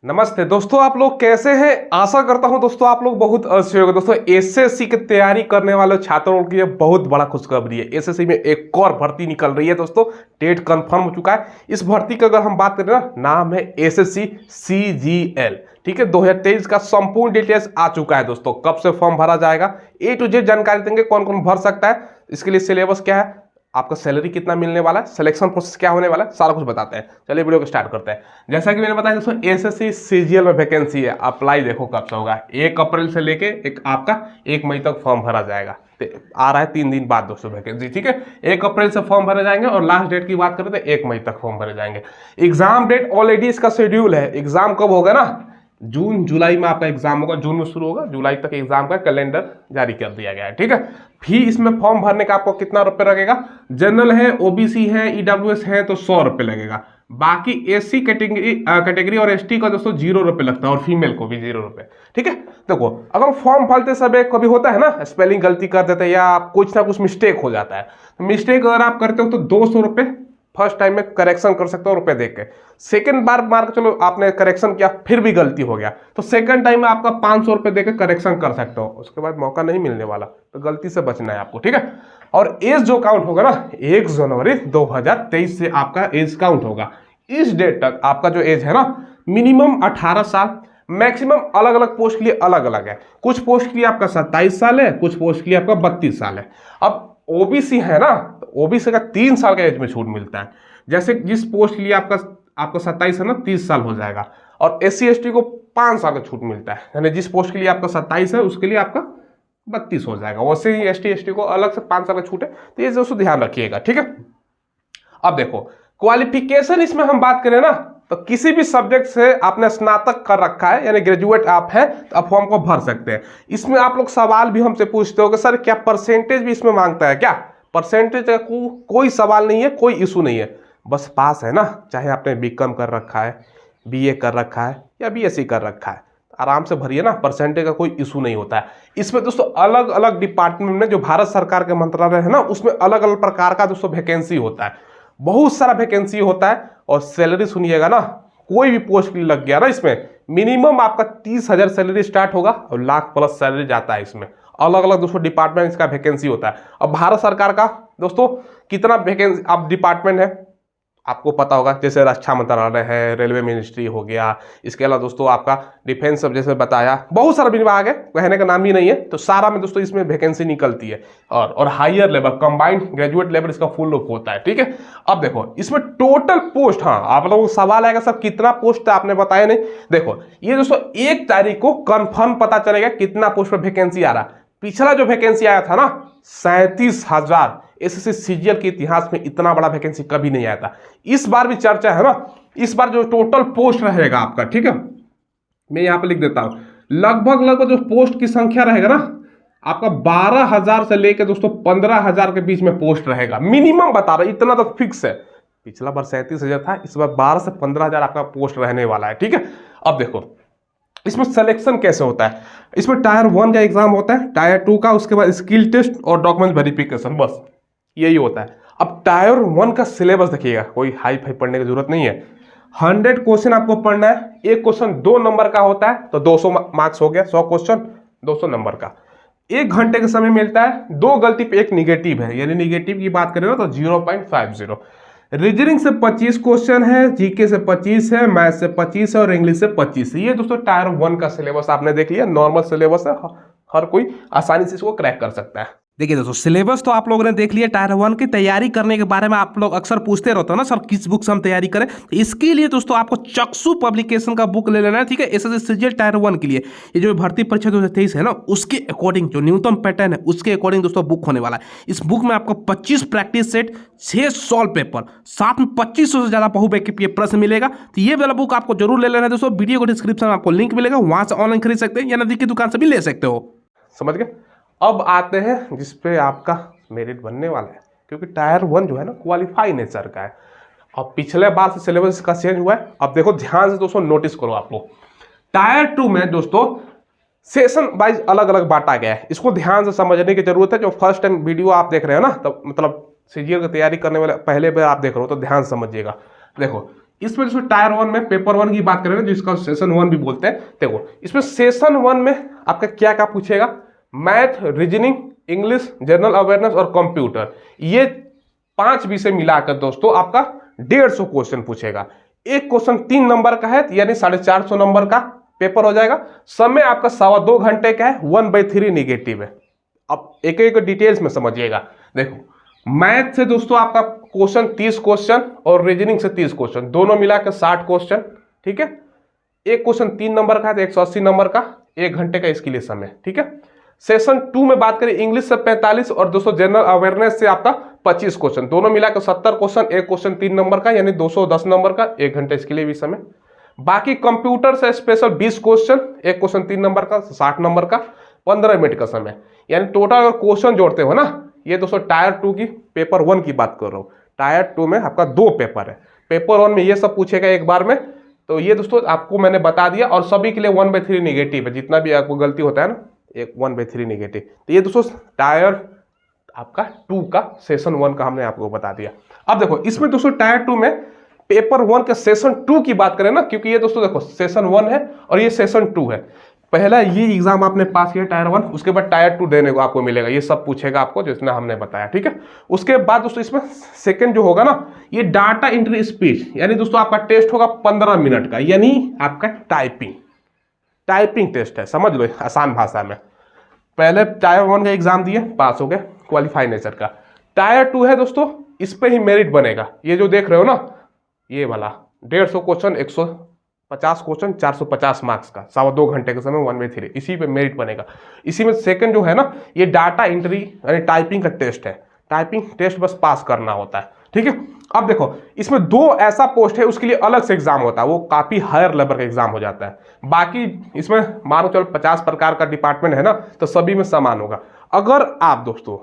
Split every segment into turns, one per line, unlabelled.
नमस्ते दोस्तों, आप लोग कैसे हैं। आशा करता हूं दोस्तों आप लोग बहुत अच्छे होंगे। दोस्तों एसएससी की तैयारी करने वाले छात्रों के लिए बहुत बड़ा खुशखबरी है। एसएससी में एक और भर्ती निकल रही है दोस्तों, डेट कंफर्म हो चुका है। इस भर्ती का अगर हम बात करें ना, नाम है एसएससी सीजीएल। ठीक है, 2023 का संपूर्ण डिटेल्स आ चुका है दोस्तों। कब से फॉर्म भरा जाएगा, ए टू जेड जानकारी देंगे, कौन कौन भर सकता है, इसके लिए सिलेबस क्या है, आपका सैलरी कितना मिलने वाला है, सिलेक्शन प्रोसेस क्या होने वाला है, सारा कुछ बताते हैं। चलिए वीडियो को स्टार्ट करते हैं। जैसा कि मैंने बताया दोस्तों, एसएससी सीजीएल में वैकेंसी है। अप्लाई देखो कब से होगा, 1 अप्रैल से लेके आपका 1 मई तक फॉर्म भरा जाएगा। आ रहा है 3 दिन बाद दोस्तों वैकेंसी। ठीक है, 1 अप्रैल से फॉर्म भरे जाएंगे और लास्ट डेट की बात करें तो 1 मई तक फॉर्म भरे जाएंगे। एग्जाम डेट ऑलरेडी इसका शेड्यूल है। एग्जाम कब होगा ना, जून जुलाई में आपका एग्जाम होगा। जून में शुरू होगा, जुलाई तक एग्जाम का कैलेंडर जारी कर दिया गया है। ठीक है, फी इसमें फॉर्म भरने का आपको कितना रुपए लगेगा, जनरल है, ओबीसी है, ईडब्ल्यूएस है तो 100 रुपए लगेगा। बाकी एससी कैटेगरी और एसटी का दोस्तों 0 रुपए लगता है और फीमेल को भी 0 रुपए। ठीक है, देखो अगर फॉर्म भरते समय कभी होता है ना, स्पेलिंग गलती कर देते हैं या कुछ ना कुछ मिस्टेक हो जाता है, तो मिस्टेक अगर आप करते हो तो 200 रुपए फर्स्ट टाइम में करेक्शन कर सकते हो रुपए देख के। सेकंड बार मार्क चलो आपने करेक्शन किया फिर भी गलती हो गया तो सेकंड टाइम में आपका 500 रुपए देकर करेक्शन कर सकते हो। उसके बाद मौका नहीं मिलने वाला, तो गलती से बचना है आपको। ठीक है, और एज जो काउंट होगा ना, 1 जनवरी 2023 से आपका एज काउंट होगा। इस डेट तक आपका जो एज है ना, मिनिमम 18 साल, मैक्सिमम अलग अलग पोस्ट के लिए अलग अलग है। कुछ पोस्ट के लिए आपका 27 साल है, कुछ पोस्ट के लिए आपका 32 साल है। अब ओबीसी है ना, तो ओबीसी का 3 साल का एज में छूट मिलता है। जैसे जिस पोस्ट के लिए आपका 27 है ना, 30 साल हो जाएगा। और एससी एसटी को 5 साल का छूट मिलता है, यानी जिस पोस्ट के लिए आपका 27 है उसके लिए आपका 32 हो जाएगा। वैसे ही एसटी एसटी को अलग से 5 साल का छूट है, तो ये दोस्तों ध्यान रखिएगा। ठीक है, अब देखो क्वालिफिकेशन इसमें हम बात करें ना, तो किसी भी सब्जेक्ट से आपने स्नातक कर रखा है यानी ग्रेजुएट आप हैं तो आप फॉर्म को भर सकते हैं। इसमें आप लोग सवाल भी हमसे पूछते हो कि सर क्या परसेंटेज भी इसमें मांगता है क्या। परसेंटेज का कोई सवाल नहीं है, कोई इशू नहीं है, बस पास है ना। चाहे आपने बीकॉम कर रखा है, बीए कर रखा है या बीएससी कर रखा है, आराम से भरिए ना, परसेंटेज का कोई इशू नहीं होता है। इसमें दोस्तों अलग अलग डिपार्टमेंट में जो भारत सरकार के मंत्रालय है ना, उसमें अलग अलग प्रकार का दोस्तों वैकेंसी होता है, बहुत सारा वैकेंसी होता है। और सैलरी सुनिएगा ना, कोई भी पोस्ट के लिए लग गया ना, इसमें मिनिमम आपका 30,000 सैलरी स्टार्ट होगा और लाख प्लस सैलरी जाता है। इसमें अलग अलग दोस्तों डिपार्टमेंट इसका वैकेंसी होता है। अब भारत सरकार का दोस्तों कितना वैकेंसी आप डिपार्टमेंट है आपको पता होगा, जैसे रक्षा मंत्रालय है, रेलवे मिनिस्ट्री हो गया, इसके अलावा दोस्तों आपका डिफेंस सब जैसे बताया, बहुत सारा विभाग है, कहने का नाम ही नहीं है। तो सारा में दोस्तों इसमें वैकेंसी निकलती है। और higher level combined graduate level इसका फुल रूप होता है। ठीक है, अब देखो इसमें टोटल पोस्ट, हाँ आप लोगों को सवाल आएगा सर कितना पोस्ट आपने बताया नहीं। देखो ये दोस्तों 1 तारीख को कंफर्म पता चलेगा कितना पोस्ट पर वैकेंसी आ रहा। पिछला जो वैकेंसी आया था ना 37,000, एसएससी सीजीएल के इतिहास में इतना बड़ा वैकेंसी कभी नहीं आया था। इस बार भी चर्चा है ना, इस बार जो टोटल पोस्ट रहेगा आपका, ठीक है मैं यहां पे लिख देता हूं, लगभग जो पोस्ट की संख्या रहेगा ना आपका 12,000 से लेकर दोस्तों 15,000 के बीच में पोस्ट रहेगा। मिनिमम बता रहा, इतना तो फिक्स है। पिछला बार 37,000 था, इस बार 12 से 15,000 आपका पोस्ट रहने वाला है। ठीक है, अब देखो इसमें सिलेक्शन कैसे होता है। इसमें टायर 1 का एग्जाम होता है, टायर 2 का, उसके बाद स्किल टेस्ट और डॉक्यूमेंट वेरिफिकेशन, बस यही होता है। अब टायर 1 का सिलेबस देखिएगा, कोई हाई फाई पढ़ने की जरूरत नहीं है। 100 क्वेश्चन आपको पढ़ना है। एक क्वेश्चन 2 नंबर का होता है तो 200 मार्क्स हो गया, 100 क्वेश्चन 200 नंबर का। 1 घंटे का समय मिलता है। 2 गलती पे 1 निगेटिव है, यानी निगेटिव की बात करें ना तो 0.50। रीजनिंग से 25 क्वेश्चन है, जीके से 25 है, मैथ से 25 है और इंग्लिश से 25 है। ये दोस्तों टायर 1 का सिलेबस आपने देख लिया, नॉर्मल सिलेबस है, हर कोई आसानी से इसको क्रैक कर सकता है।
देखिए दोस्तों सिलेबस तो आप लोगों ने देख लिया। टायर 1 की तैयारी करने के बारे में आप लोग अक्सर पूछते रहते हो ना, सर किस बुक से हम तैयारी करें, तो इसके लिए दोस्तों आपको चक्षु पब्लिकेशन का बुक ले लेना है। ठीक है, एसएससी सीजीएल टायर 1 के लिए ये जो भर्ती परीक्षा 2023 है ना, उसके अकॉर्डिंग जो न्यूनतम पैटर्न है उसके अकॉर्डिंग दोस्तों बुक होने वाला है। इस बुक में आपको 25 प्रैक्टिस सेट, 6 सॉल्व पेपर, साथ में 2500 से ज्यादा बहुपेक्षीय प्रश्न मिलेगा। तो ये वाला बुक आपको जरूर ले लेना है दोस्तों। वीडियो को डिस्क्रिप्शन में आपको लिंक मिलेगा, वहां से ऑनलाइन खरीद सकते हैं या नजदीक की दुकान से भी ले सकते हो।
समझ गए। अब आते हैं जिसपे आपका मेरिट बनने वाला है, क्योंकि टायर 1 जो है ना क्वालिफाई नेचर का है। अब पिछले बार से सिलेबस का चेंज हुआ है। अब देखो ध्यान से दोस्तों नोटिस करो आप लोग, टायर 2 में दोस्तों सेशन वाइज अलग अलग बांटा गया है। इसको ध्यान से समझने की जरूरत है। जो फर्स्ट टाइम वीडियो आप देख रहे हो ना, तो मतलब सीजीएल की तैयारी करने वाले पहले बार आप देख रहे हो तो ध्यान से समझिएगा। देखो इसमें दोस्तों टायर 1 में पेपर 1 की बात करें ना, जिसका सेशन 1 भी बोलते हैं, देखो इसमें सेशन 1 में आपका क्या क्या पूछेगा, math, reasoning, English, general awareness और कंप्यूटर, ये 5 विषय मिलाकर दोस्तों आपका 150 क्वेश्चन पूछेगा। एक क्वेश्चन 3 नंबर का है, यानी 450 नंबर का पेपर हो जाएगा। समय आपका 2.25 घंटे का है, 1/3 निगेटिव है। अब एक एक डिटेल्स में समझिएगा। देखो मैथ से दोस्तों आपका क्वेश्चन 30 क्वेश्चन और रीजनिंग से 30 क्वेश्चन, दोनों मिलाकर 60 क्वेश्चन, ठीक है। एक क्वेश्चन 3 नंबर का है तो 180 नंबर का, 1 घंटे का इसके लिए समय, ठीक है। सेशन 2 में बात करें इंग्लिश से 45 और दोस्तों जनरल अवेयरनेस से आपका 25 क्वेश्चन, दोनों मिलाकर 70 क्वेश्चन, एक क्वेश्चन 3 नंबर का यानी 210 नंबर का, 1 घंटे इसके लिए भी समय। बाकी कंप्यूटर से स्पेशल 20 क्वेश्चन, एक क्वेश्चन 3 नंबर का, 60 नंबर का, 15 मिनट का समय। यानी टोटल अगर क्वेश्चन जोड़ते हो ना, ये दोस्तों टायर 2 की पेपर 1 की बात कर रहा हूँ। टायर 2 में आपका 2 पेपर है, पेपर 1 में ये सब पूछेगा एक बार में। तो ये दोस्तों आपको मैंने बता दिया, और सभी के लिए 1/3 निगेटिव है, जितना भी आपको गलती होता है ना, एक 1/3 निगेटिव। तो ये दोस्तों टायर आपका 2 का सेशन 1 का हमने आपको बता दिया। अब देखो इसमें दोस्तों टायर 2 में पेपर 1 के सेशन 2 की बात करें ना, क्योंकि ये दोस्तों देखो सेशन 1 है और ये सेशन 2 है। पहला ये एग्जाम आपने पास किया टायर 1, उसके बाद टायर 2 देने को आपको मिलेगा, ये सब पूछेगा आपको जितना हमने बताया, ठीक है। उसके बाद दोस्तों इसमें सेकंड जो होगा ना, ये डाटा एंट्री स्पीच, यानी दोस्तों आपका टेस्ट होगा 15 मिनट का, यानी आपका टाइपिंग टेस्ट है, समझ लो आसान भाषा में। पहले टायर 1 का एग्जाम दिए, पास हो गए, क्वालिफाई नेचर का। टायर 2 है दोस्तों, इस पे ही मेरिट बनेगा। ये जो देख रहे हो ना, ये वाला 150 क्वेश्चन, 150 क्वेश्चन, 450 मार्क्स का, 2.25 घंटे का समय, 1/3, इसी पे मेरिट बनेगा। इसी में सेकंड जो है ना, ये डाटा एंट्री यानी टाइपिंग का टेस्ट है, टाइपिंग टेस्ट बस पास करना होता है, ठीक है। अब देखो इसमें 2 ऐसा पोस्ट है, उसके लिए अलग से एग्जाम होता है, वो काफी हायर लेवल का एग्जाम हो जाता है। बाकी इसमें मानो चलो 50 प्रकार का डिपार्टमेंट है ना, तो सभी में समान होगा। अगर आप दोस्तों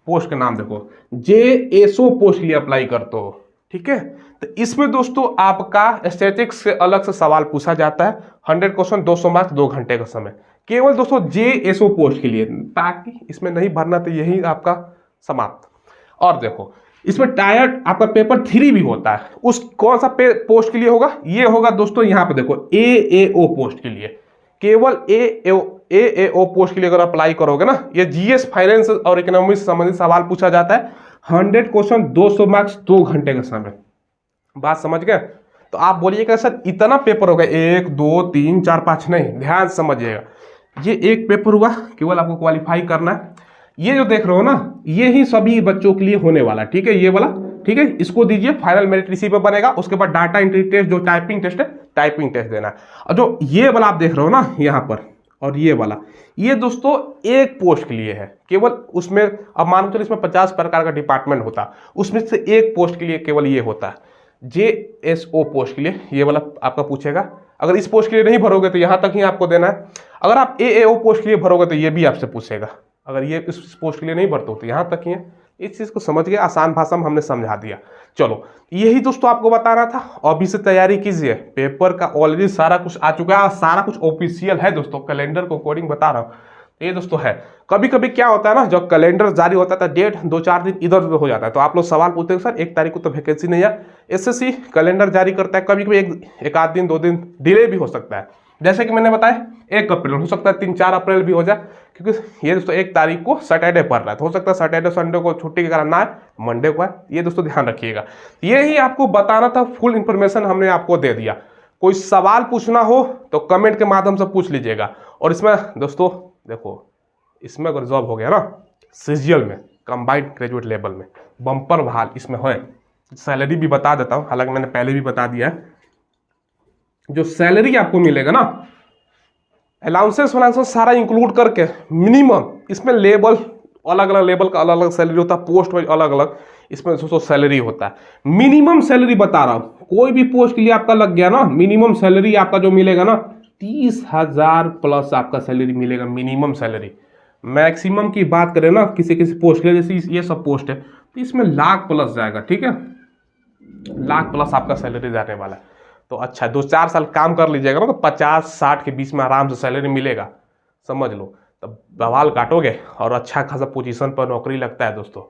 पोस्ट का नाम देखो, JSO पोस्ट के लिए अप्लाई करते हो, ठीक है, तो इसमें दोस्तों आपका स्टैटिस्टिक्स से अलग से सवाल पूछा जाता है, 100 क्वेश्चन, 200 मार्क्स, 2 घंटे का समय, केवल दोस्तों JSO पोस्ट के लिए। ताकि इसमें नहीं भरना तो यही आपका समाप्त। और देखो इसमें टायर आपका पेपर 3 भी होता है, उस कौन सा पोस्ट के लिए होगा, ये होगा दोस्तों यहाँ पे देखो AAO पोस्ट के लिए, केवल AAO पोस्ट के लिए अगर अप्लाई करोगे ना, ये GS फाइनेंस और इकोनॉमिक्स से संबंधित सवाल पूछा जाता है, 100 क्वेश्चन, 200 मार्क्स, 2 घंटे का समय। बात समझ गए। तो आप बोलिएगा सर इतना पेपर होगा, 1 2 3 4 5, नहीं, ध्यान से समझिएगा। ये एक पेपर हुआ, केवल आपको क्वालिफाई करना है। ये जो देख रहे हो ना, ये ही सभी बच्चों के लिए होने वाला, ठीक है, ये वाला, ठीक है, इसको दीजिए, फाइनल मेरिट इसी पे बनेगा। उसके बाद डाटा एंट्री टेस्ट जो टाइपिंग टेस्ट है, टाइपिंग टेस्ट देना है। और जो ये वाला आप देख रहे हो ना यहाँ पर, और ये वाला, ये दोस्तों एक पोस्ट के लिए है केवल। उसमें अब मान चलो इसमें 50 प्रकार का डिपार्टमेंट होता, उसमें से एक पोस्ट के लिए केवल ये होता है, JSO पोस्ट के लिए ये वाला आपका पूछेगा। अगर इस पोस्ट के लिए नहीं भरोगे तो यहाँ तक ही आपको देना है। अगर आप AAO पोस्ट के लिए भरोगे तो ये भी आपसे पूछेगा। अगर ये इस पोस्ट के लिए नहीं भरते हो तो यहाँ तक ही है। इस चीज़ को समझ गए, आसान भाषा में हमने समझा दिया। चलो यही दोस्तों आपको बताना था, अभी से तैयारी कीजिए। पेपर का ऑलरेडी सारा कुछ आ चुका है, सारा कुछ ऑफिशियल है दोस्तों, कैलेंडर को कोडिंग बता रहा हूँ ये दोस्तों है। कभी कभी क्या होता है ना, जब कैलेंडर जारी होता है तो डेट 2-4 दिन इधर उधर हो जाता है, तो आप लोग सवाल पूछते हैं सर 1 तारीख को तो वैकेंसी नहीं है। SSC कैलेंडर जारी करता है, कभी कभी एक आध दिन 2 दिन डिले भी हो सकता है। जैसे कि मैंने बताया 1 अप्रैल हो सकता है, 3-4 अप्रैल भी हो जाए, क्योंकि ये दोस्तों 1 तारीख को सैटरडे पड़ रहा है, तो हो सकता है सैटरडे संडे को छुट्टी के कारण ना है, मंडे को है। ये दोस्तों ध्यान रखिएगा, ये ही आपको बताना था, फुल इन्फॉर्मेशन हमने आपको दे दिया। कोई सवाल पूछना हो तो कमेंट के माध्यम से पूछ लीजिएगा। और इसमें दोस्तों देखो, इसमें अगर जॉब हो गया ना CGL में, कंबाइंड ग्रेजुएट लेवल में, बम्पर बहाल इसमें है। सैलरी भी बता देता हूँ, हालांकि मैंने पहले भी बता दिया है। जो सैलरी आपको मिलेगा ना, अलाउंसेस वलाउंसेस सारा इंक्लूड करके मिनिमम, इसमें लेवल अलग अलग लेवल का अलग अलग सैलरी होता है, पोस्ट वाइज अलग अलग इसमें दोस्तों सैलरी होता है। मिनिमम सैलरी बता रहा हूँ, कोई भी पोस्ट के लिए आपका लग गया ना, मिनिमम सैलरी आपका जो मिलेगा ना 30,000 प्लस आपका सैलरी मिलेगा, मिनिमम सैलरी। मैक्सिमम की बात करें ना किसी किसी पोस्ट के लिए, जैसे ये सब पोस्ट है तो इसमें लाख प्लस जाएगा, ठीक है, लाख प्लस आपका सैलरी जाने वाला है। तो अच्छा 2-4 साल काम कर लीजिएगा ना, तो 50-60 के बीच में आराम से सैलरी मिलेगा, समझ लो। तब बवाल काटोगे और अच्छा खासा पोजीशन पर नौकरी लगता है दोस्तों,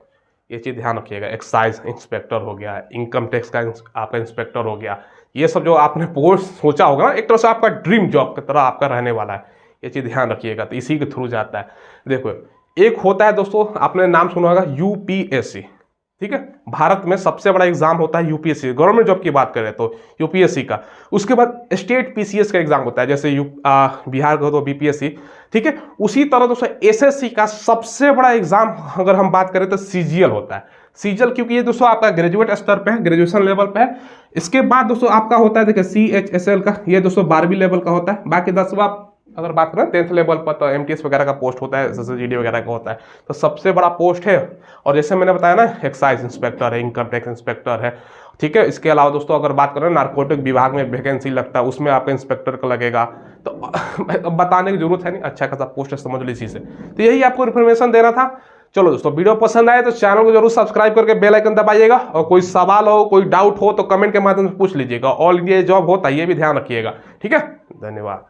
ये चीज़ ध्यान रखिएगा। एक्साइज इंस्पेक्टर हो गया, इनकम टैक्स का आपका इंस्पेक्टर हो गया, ये सब जो आपने पोस्ट सोचा होगा ना, एक तरह से आपका ड्रीम जॉब की तरह आपका रहने वाला है, ये चीज़ ध्यान रखिएगा। तो इसी के थ्रू जाता है। देखो एक होता है दोस्तों, आपने नाम सुना होगा यूपीएससी, ठीक है, भारत में सबसे बड़ा एग्जाम होता है यूपीएससी, गवर्नमेंट जॉब की बात करें तो यूपीएससी का। उसके बाद स्टेट पीसीएस का एग्जाम होता है, जैसे बिहार का तो बीपीएससी, ठीक है। उसी तरह दोस्तों एसएससी का सबसे बड़ा एग्जाम अगर हम बात करें तो सीजीएल होता है। सीजीएल क्योंकि ये दोस्तों आपका ग्रेजुएट स्तर पे है, ग्रेजुएशन लेवल पे है। इसके बाद दोस्तों आपका होता है देखिए सीएचएसएल का, ये दोस्तों 12वीं लेवल का होता है। बाकी 10वां अगर बात करें 10th लेवल पर तो एमटीएस वगैरह का पोस्ट होता है, एसएसजीडी वगैरह का होता है। तो सबसे बड़ा पोस्ट है। और जैसे मैंने बताया ना, एक्साइज इंस्पेक्टर है, इनकम टैक्स इंस्पेक्टर है, ठीक है। इसके अलावा दोस्तों अगर बात करें नारकोटिक विभाग में वैकेंसी लगता है, उसमें आपका इंस्पेक्टर का लगेगा। तो बताने की जरूरत है नहीं, अच्छा खासा पोस्ट है, समझ लो इसी से। तो यही आपको इन्फॉर्मेशन देना था। चलो दोस्तों, वीडियो पसंद आए तो चैनल को जरूर सब्सक्राइब करके बेल आइकन दबाइएगा। और कोई सवाल हो, कोई डाउट हो तो कमेंट के माध्यम से पूछ लीजिएगा। ऑल इंडिया जॉब होता है, ये भी ध्यान रखिएगा, ठीक है। धन्यवाद।